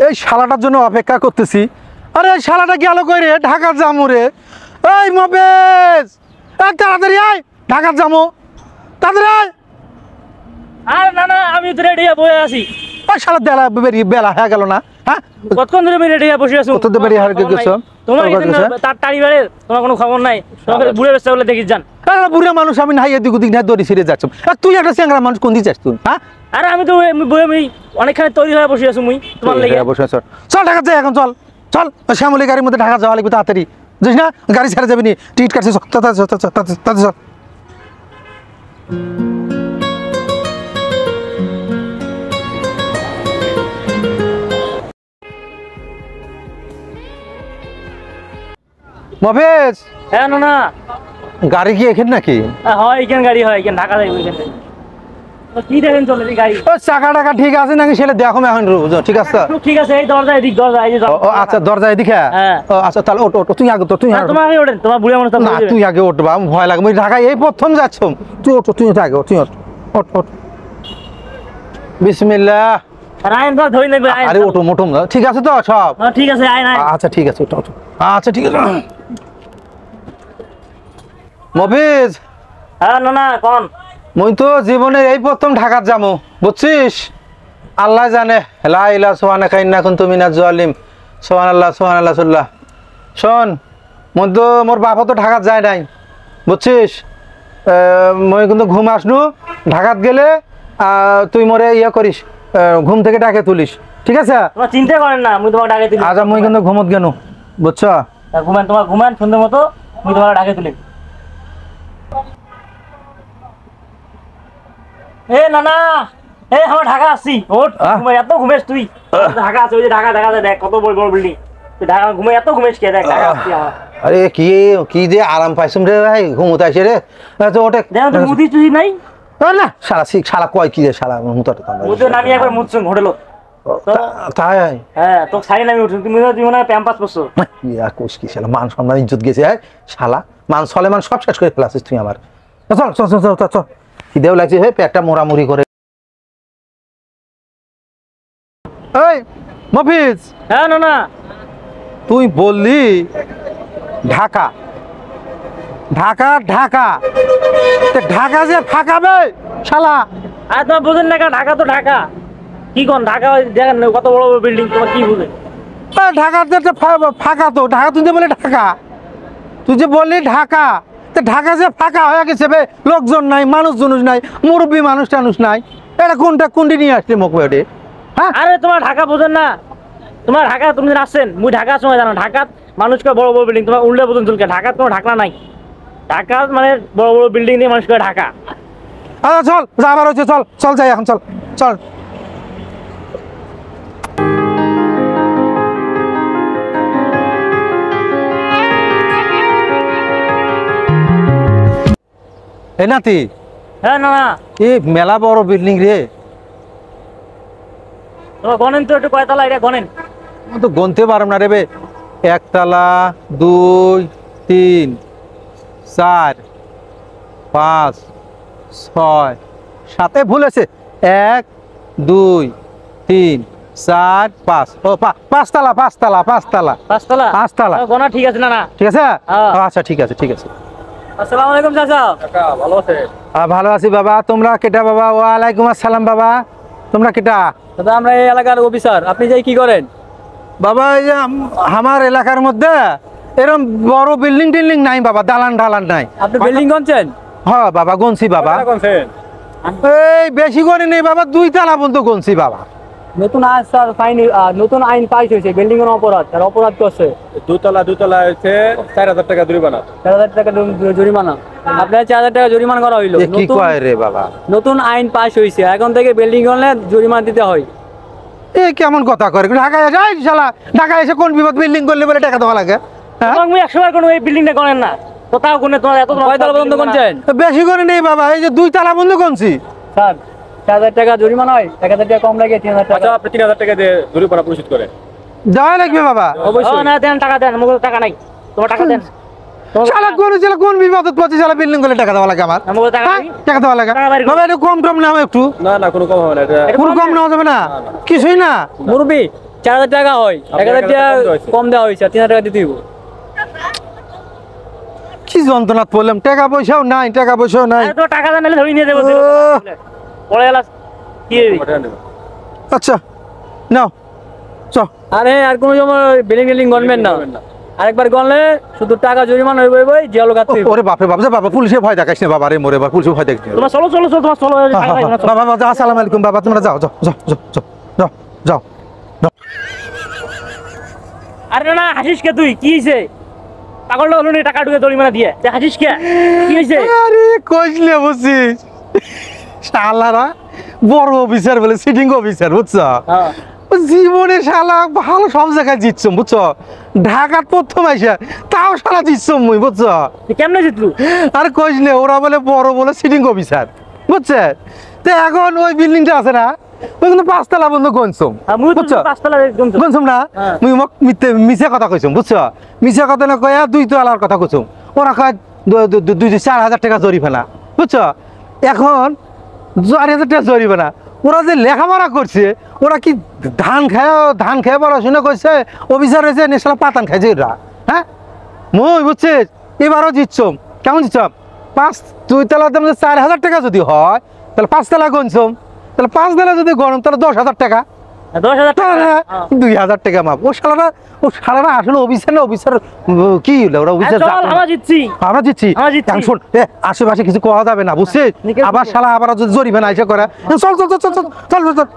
এই শালাটার জন্য অপেক্ষা করতেছি। আরে এই শালাটা গেল কই রে? ঢাকার যামু রে। এই মফেজ, এক তাড়াতাড়ি আয়, ঢাকার যামু, তাড়াতাড়ি আয়। আর না না, আমি তো রেডি হয়ে বসে আছি। ওই শালা বেলা হয়ে গেল না? হ্যাঁ, কতক্ষণ ধরে আমি রেডি হয়ে বসে আছি। কত তো বেরিয়ে হার গেছো? তোমার তার টাড়ি বেড়ে তোমার কোনো খবর নাই। তোমাকে বুড়ে বেসতে বলে দেখিস যান। বুড়া মানুষ আমি নাই, এদিক ওদিক নাই দড়ি ছিঁড়ে যাচ্ছ। তুই একটা চ্যাংরা মানুষ, কোন দিকে যাস তুই? হ্যাঁ, আরে আমি তো আমি অনেকখানি তৈরি হয়ে বসে আছি। মুই তোমার লেগে বসে আছো। চল ঢাকা যাই এখন, চল চল। শ্যামলী গাড়ির মধ্যে ঢাকা যাওয়া লাগবে তাড়াতাড়ি, বুঝিস না? গাড়ি ছেড়ে যাবি নি, টিকিট কাটছে, তাড়াতাড়ি চল। মফেজ, হ্যাঁ না না, গাড়ি কি এখানে নাকি? হয় এখানে গাড়ি হয়, এখানে ঢাকা যাইব। এখানে কি দেখেন চলে গাড়ি? চাকা টাকা ঠিক আছে নাকি সেটা দেখো এখন। ঠিক আছে, ঠিক আছে। এই দরজা এদিক, দরজা এই যে। ও আচ্ছা, দরজা এদিকে। ও আচ্ছা, তাহলে ওটো ওটো, তুই আগে তো, তুই তোমার আগে ওঠেন, তোমার বুড়া মানুষ। না, তুই আগে ওঠবা, ভয় লাগে। ঢাকায় এই প্রথম যাচ্ছ, তুই ওটো, তুই আগে ওঠ, তুই ওঠ ওঠ ওঠ। বিসমিল্লাহ। আইন তো ধরে নেবে। আরে ওটো মোটো, ঠিক আছে তো সব? ঠিক আছে, আইন আইন। আচ্ছা ঠিক আছে, ওটো ওটো। আচ্ছা ঠিক আছে। মফিজ, হ্যাঁ না না, কোন? মুই তো জীবনের এই প্রথম ঢাকার যাবো, বুঝছিস? আল্লাহ জানে। লা ইলাহা সুবহানাকা ইন্নী কুনতু মিনাজ জালিম। সুবহানাল্লাহ, সুবহানাল্লাহ সুল্লাহ। শোন, মুই তো মোর বাবা তো ঢাকাত যায় নাই, বুঝছিস? মই কিন্তু ঘুম আসনু। ঢাকাত গেলে তুই মোরে ইয়ে করিস, ঘুম থেকে ডাকে তুলিস, ঠিক আছে? তোমার চিন্তা করেন না, মুই তোমাকে ডাকে তুলি। আচ্ছা, মুই কিন্তু ঘুমত গেনু, বুঝছো? ঘুমান, তোমার ঘুমান সুন্দর মতো, মুই তোমাকে ডাকে তুলি। এ না না, এই আমার ঢাকা আসছি। ওঠ, ঘুমাই এত ঘুমেস তুই? ঢাকা আছে, ওই যে ঢাকা, ঢাকা দেখ কত বড় বড় বিল্ডিং। তুই ঢাকা ঘুমাই এত ঘুমেস কে? দেখ ঢাকা আসছি আমার। আরে কি কি যে আরাম পাইছুম রে ভাই, ঘুমোতে আসে রে। ওটা দেখো তো মুদি চুদি নাই না, শালা শিখ, শালা কয় কি রে, শালা মুতাটা মুদি নামি একবার মুদছুম হোটেল। তাই? হ্যাঁ, তো সাইড নামি উঠছুম। তুমি মনে হয় প্যাম্পাস পরছো। ইয়া কোষ কি শালা, মান সম্মান ইজ্জত গেছে। হ্যাঁ শালা, মান সলেমান সব শেষ করে ফেলাছিস তুই আমার। চল চল চল চল চল, খিদেও লাগছে, হে পেটটা মোড়ামুড়ি করে। এই মফিজ, হ্যাঁ না না, তুই বললি ঢাকা ঢাকা ঢাকা, ঢাকা যে ফাঁকাবে শালা। আর তোমার বুঝেন না, ঢাকা তো ঢাকা। কি কোন ঢাকা? দেখেন কত বড় বড় বিল্ডিং, তোমার কি বুঝে? ঢাকার যে ফাঁকা, তো ঢাকা তুই যে বলে ঢাকা, তুই যে বললি ঢাকা, ঢাকা যে ফাঁকা হয়ে গেছে বে, লোকজন নাই, মানুষজন নাই, মুরব্বী মানুষ টানুষ নাই। এটা কোনটা কোনটি নিয়ে আসলি মুখ বেটে? হ্যাঁ, আরে তোমার ঢাকা বোঝেন না? তোমার ঢাকা তুমি আসছেন, মুই ঢাকার সময় জানো, ঢাকাত মানুষকে বড় বড় বিল্ডিং, তোমার উল্টে বোঝেন চুলকে। ঢাকাত কোনো ঢাকা নাই। ঢাকা মানে বড় বড় বিল্ডিং দিয়ে মানুষকে ঢাকা। আচ্ছা চল, যা আবার হচ্ছে, চল চল যাই এখন, চল চল। এ নাতি, হ্যাঁ না না, এ মেলা বড় বিল্ডিং রে। তোমার গনেন তো একটু, কয়তলা এটা গনেন? আমি তো গুনতে পারব না রে বে। একতলা, 2, 3, 4, 5, 6, 7, ভুল আছে। 1, 2, 3, 4, 5, ও পাঁচতলা পাঁচতলা পাঁচতলা পাঁচতলা? পাঁচতলা গোনা ঠিক আছে না না? ঠিক আছে, হ্যাঁ। আচ্ছা ঠিক আছে ঠিক আছে। আসসালামু আলাইকুম চাচা। ভালো আছে? ভালো আছি বাবা, তোমরা কেটা বাবা? ওয়ালাইকুম আসসালাম বাবা, তোমরা কেটা? দাদা আমরা এই এলাকার অফিসার। আপনি যাই কি করেন? বাবা এই যে আমার এলাকার মধ্যে এরকম বড় বিল্ডিং টিল্ডিং নাই বাবা, দালান ঢালান নাই। আপনি বিল্ডিং গনছেন? হ্যাঁ বাবা, গনছি বাবা। এই বেশি করে নেই বাবা, 2 তলা পর্যন্ত গনছি বাবা। নতুন আইন স্যার, ফাইন নতুন আইন পাস হয়েছে, বিল্ডিং এর অপরাধ, তার অপরাধ করছে। দুতলা হচ্ছে 4000 টাকা জরিমানা। 4000 টাকা জরিমানা। আপনার 4000 টাকা জরিমানা করা হইলো। কি কয় রে বাবা? নতুন আইন পাস হয়েছে, এখন থেকে বিল্ডিং করলে জরিমানা দিতে হয়। এ কেমন কথা করে? ঢাকায় যাই শালা, ঢাকায় এসে কোন বিপদ, বিল্ডিং করলে বলে টাকা দেওয়া লাগে? আমি 100 বার কোনো এই বিল্ডিংটা করেন না তো, তাও কোনে তোমার এত কয়তলা পর্যন্ত কোনছেন? বেশি করে নেই বাবা, এই যে 2 তলা পর্যন্ত কোনছি। স্যার 4000 টাকা জরিমানা হয়, 1000 টাকা কম লাগে, 3000 টাকা। আচ্ছা আপনি 3000 টাকা দিয়ে জরিমানা পরিশোধ করেন। যাওয়া লাগবে বাবা। অবশ্যই না, দেন টাকা দেন, মুখে টাকা নাই, তোমার টাকা দেন। শালা কোন বিপদত পড়ছি, শালা বিল্ডিং করলে টাকা দেওয়া লাগে আমার? মুখে টাকা নাই, টাকা দেওয়া লাগে বাবা। একটু কম নাও একটু। না কোনো কম হবে না, এটা পুরো কম নেওয়া যাবে না, কিছুই না। মুরব্বি 4000 টাকা হয়, 1000 টাকা কম দেওয়া হয়েছে, 3000 টাকা দিতে হইব। কি যন্ত্রণাত পড়লাম, টাকা পয়সাও নাই, টাকা পয়সাও নাই। আরে তো টাকা জানালে ধরে নিয়ে দেবো ও। পরে এলাস কি আচ্ছা নাও চ। আরে আর কোনো সময় বিলিং গনবেন না, আরেকবার গনলে শুধু টাকা জরিমানা হইব হইব, জেল গাতে ওরে বাপরে বাপ যে বাবা, পুলিশে ভয় দেখাইস না বাবা রে, মোরে বাবা পুলিশে ভয় দেখাইস না। তোমার চলো চলো চলো তোমার চলো বাবা বাবা আসসালামু আলাইকুম বাবা, তোমরা যাও যাও যাও যাও যাও যাও যাও। আরে না হাসিস কে তুই, কি হয়েছে? পাগল হলো নি টাকা ঢুকে জরিমানা দিয়ে, তুই হাসিস কে, কি হয়েছে? আরে কইলে বুঝছিস, শালারা বড় অফিসার বলে সিটিং অফিসার, বুঝছো? হ্যাঁ জীবনে শালা ভালো সব জায়গায় জিতছম, বুঝছো? ঢাকার প্রথম আইসা তাও শালা জিতছম মুই, বুঝছো? তুই কেমনে জিতলু? আর কইলে ওরা বলে বড় বলে সিটিং অফিসার, বুঝছে? তো এখন ওই বিল্ডিংটা আছে না, ওই কিন্তু 5 তলা বন্ধ গনছম, মুই তো বুঝছো? 5 তলা গুনছো। গনছম না, হ্যাঁ। মুই মোক মিছে কথা কইছম, বুঝছো? মিছে কথা না কইয়া 2 তলার কথা কইছম, ওরা কয় 2-4,000 টাকা জরিমানা, বুঝছো? এখন 4,000 টাকা জরিমানা। ওরা যে লেখাপড়া করছে, ওরা কি ধান খায় পড়াশোনা করছে, অফিসার হয়েছে নেশালা পাতান খাইছে ওরা, হ্যাঁ? মই বুঝছিস, এবারও জিতছম। কেমন জিতছম? 2 তলার দাম 4,000 টাকা যদি হয়, তাহলে 5 তলা গনছম, তাহলে 5 তলা যদি গরম তাহলে 10,000 টাকা, 10,000 টাকা। তাহলে 2,000 টাকা মাপ। ও শালারা আসলে অফিসার না, অফিসার কি হলো ওরা অফিসার চল আমরা জিতছি। আমরা জিতছি। আমরা জিতছি। এখন শোন, আশেপাশে কিছু কোয়া যাবে না, বুঝছিস? নিকেশ আবার শালা আবার যদি জরিমানা আইসা করে, চল চল চল চল চল চল চল।